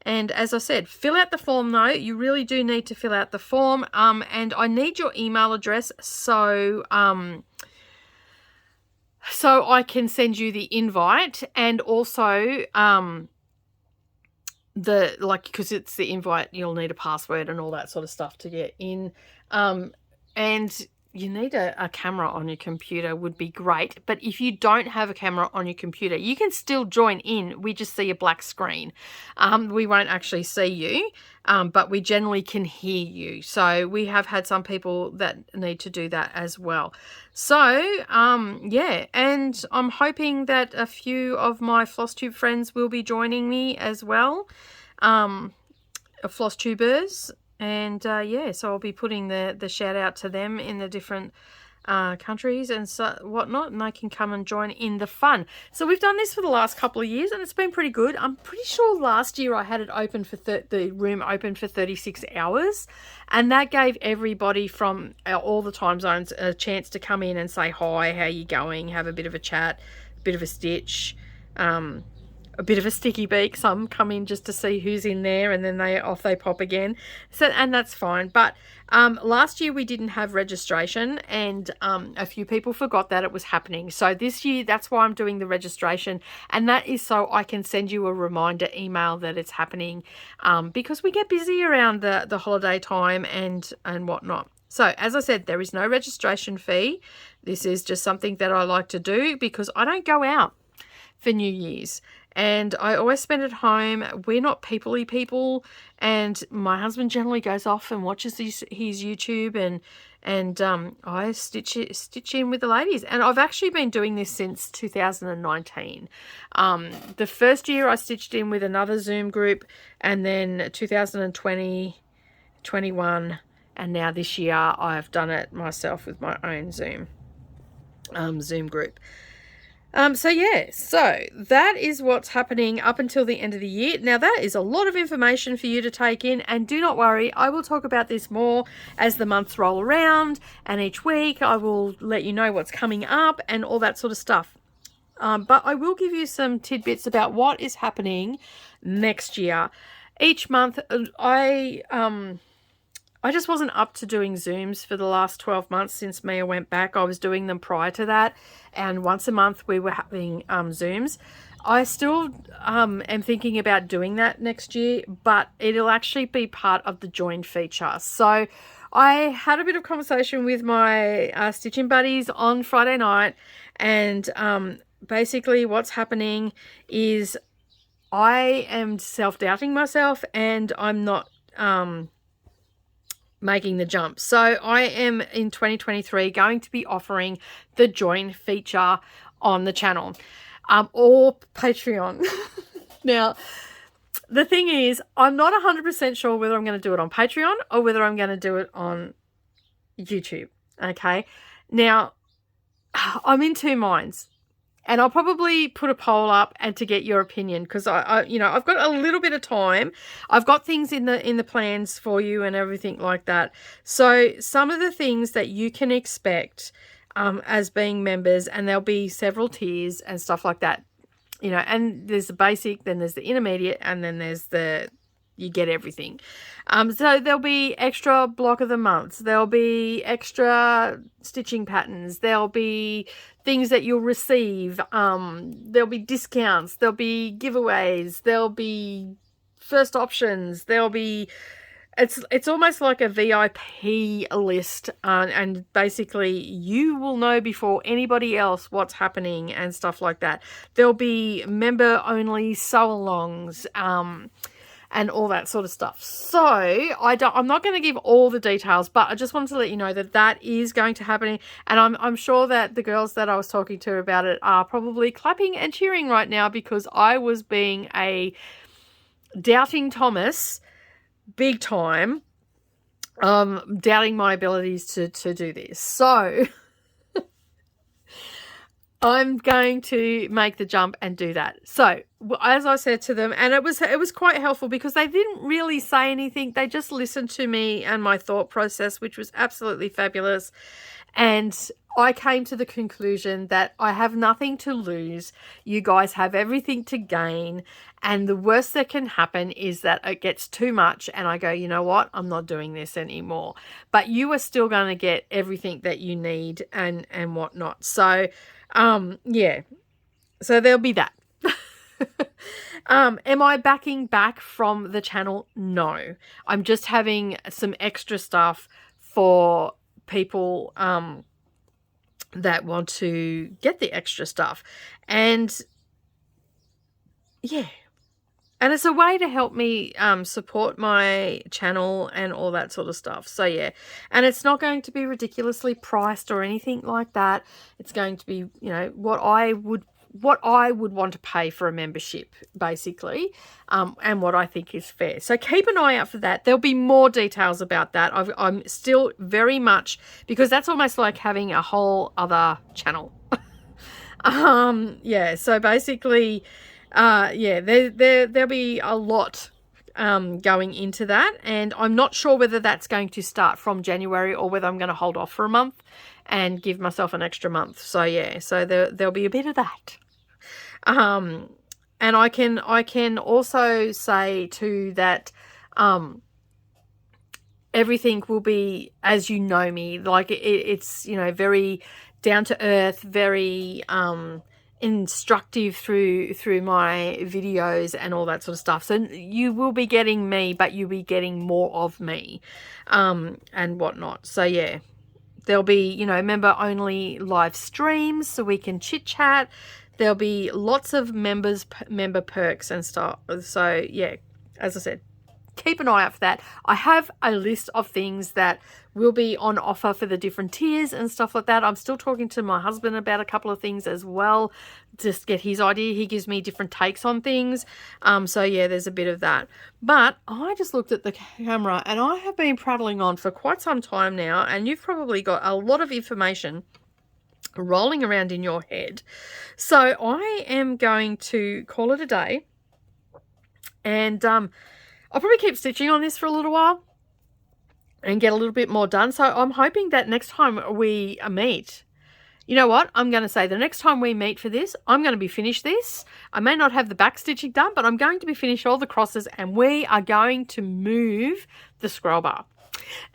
And as I said, fill out the form though. You really do need to fill out the form. And I need your email address so I can send you the invite, and also because it's the invite, you'll need a password and all that sort of stuff to get in. And you need a camera on your computer would be great. But if you don't have a camera on your computer, you can still join in. We just see a black screen. We won't actually see you, but we generally can hear you. So we have had some people that need to do that as well. So, yeah, and I'm hoping that a few of my Flosstube friends will be joining me as well, Flosstubers. And yeah, so I'll be putting the shout out to them in the different countries and so whatnot, and they can come and join in the fun. So we've done this for the last couple of years, and it's been pretty good. I'm pretty sure last year I had it open for the room open for 36 hours, and that gave everybody from all the time zones a chance to come in and say hi, how you going, have a bit of a chat, a bit of a stitch, a bit of a sticky beak. Some come in just to see who's in there, and then they pop again. So, and that's fine. But last year we didn't have registration, and a few people forgot that it was happening. So this year, that's why I'm doing the registration, and that is so I can send you a reminder email that it's happening, because we get busy around the holiday time and whatnot. So as I said, there is no registration fee. This is just something that I like to do because I don't go out for New Year's. And I always spend at home. We're not peoply people, and my husband generally goes off and watches his YouTube, and I stitch in with the ladies. And I've actually been doing this since 2019. The first year I stitched in with another Zoom group, and then 2020, 21, and now this year I've done it myself with my own Zoom group. So yeah, so that is what's happening up until the end of the year. Now that is a lot of information for you to take in, and do not worry, I will talk about this more as the months roll around, and each week I will let you know what's coming up and all that sort of stuff. But I will give you some tidbits about what is happening next year. Each month I just wasn't up to doing Zooms for the last 12 months since Mia went back. I was doing them prior to that, and once a month we were having Zooms. I still am thinking about doing that next year, but it'll actually be part of the join feature. So I had a bit of conversation with my stitching buddies on Friday night, and basically what's happening is I am self-doubting myself, and I'm not making the jump. So I am in 2023 going to be offering the join feature on the channel, or Patreon. Now, the thing is, I'm not 100% sure whether I'm going to do it on Patreon or whether I'm going to do it on YouTube. Okay. Now, I'm in two minds. And I'll probably put a poll up and to get your opinion, because I've got a little bit of time. I've got things in the plans for you and everything like that. So some of the things that you can expect as being members, and there'll be several tiers and stuff like that, and there's the basic, then there's the intermediate, and then there's the you get everything. So there'll be extra block of the months. There'll be extra stitching patterns. There'll be things that you'll receive. There'll be discounts. There'll be giveaways. There'll be first options. There'll be... It's almost like a VIP list, and basically you will know before anybody else what's happening and stuff like that. There'll be member-only sew-alongs, and all that sort of stuff. So I'm not going to give all the details, but I just wanted to let you know that that is going to happen. And I'm sure that the girls that I was talking to about it are probably clapping and cheering right now, because I was being a doubting Thomas big time, doubting my abilities to do this. So I'm going to make the jump and do that. So as I said to them, and it was quite helpful because they didn't really say anything. They just listened to me and my thought process, which was absolutely fabulous. And I came to the conclusion that I have nothing to lose. You guys have everything to gain. And the worst that can happen is that it gets too much and I go, you know what, I'm not doing this anymore. But you are still going to get everything that you need and whatnot. So, yeah. So there'll be that. Am I backing back from the channel? No. I'm just having some extra stuff for people that want to get the extra stuff. And yeah. And it's a way to help me support my channel and all that sort of stuff. So yeah, and it's not going to be ridiculously priced or anything like that. It's going to be, you know, what I would want to pay for a membership, basically, and what I think is fair. So keep an eye out for that. There'll be more details about that. I'm still very much, because that's almost like having a whole other channel. Yeah, so basically, yeah, there'll be a lot going into that, and I'm not sure whether that's going to start from January or whether I'm going to hold off for a month and give myself an extra month. So yeah, so there'll be a bit of that. And I can also say too that everything will be as you know me, like it's, you know, very down to earth, very instructive through my videos and all that sort of stuff. So you will be getting me, but you'll be getting more of me and whatnot. So yeah, there'll be, you know, member only live streams so we can chit chat. There'll be lots of member perks and stuff. So yeah, as I said, keep an eye out for that. I have a list of things that will be on offer for the different tiers and stuff like that. I'm still talking to my husband about a couple of things as well, just get his idea. He gives me different takes on things. So yeah, there's a bit of that. But I just looked at the camera and I have been prattling on for quite some time now, and you've probably got a lot of information rolling around in your head. So I am going to call it a day, and I'll probably keep stitching on this for a little while and get a little bit more done. So I'm hoping that next time we meet, you know what, I'm going to say the next time we meet for this, I'm going to be finished this. I may not have the back stitching done, but I'm going to be finished all the crosses, and we are going to move the scroll bar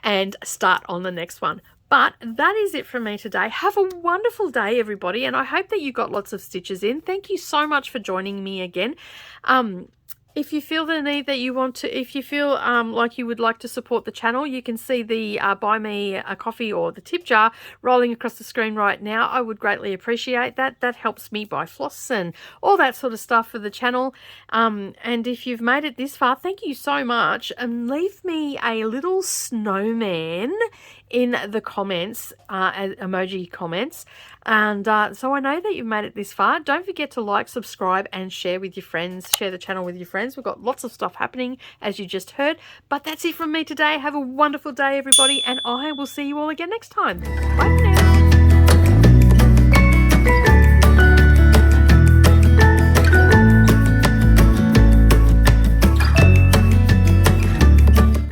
and start on the next one. But that is it from me today. Have a wonderful day, everybody, and I hope that you got lots of stitches in. Thank you so much for joining me again. If you feel the need that you want to, if you feel like you would like to support the channel, you can see the buy me a coffee or the tip jar rolling across the screen right now. I would greatly appreciate that. That helps me buy floss and all that sort of stuff for the channel. And if you've made it this far, thank you so much. And leave me a little snowman in the comments, emoji comments. And so I know that you've made it this far. Don't forget to like, subscribe, and share with your friends. Share the channel with your friends. We've got lots of stuff happening, as you just heard. But that's it from me today. Have a wonderful day, everybody, and I will see you all again next time. Bye for now.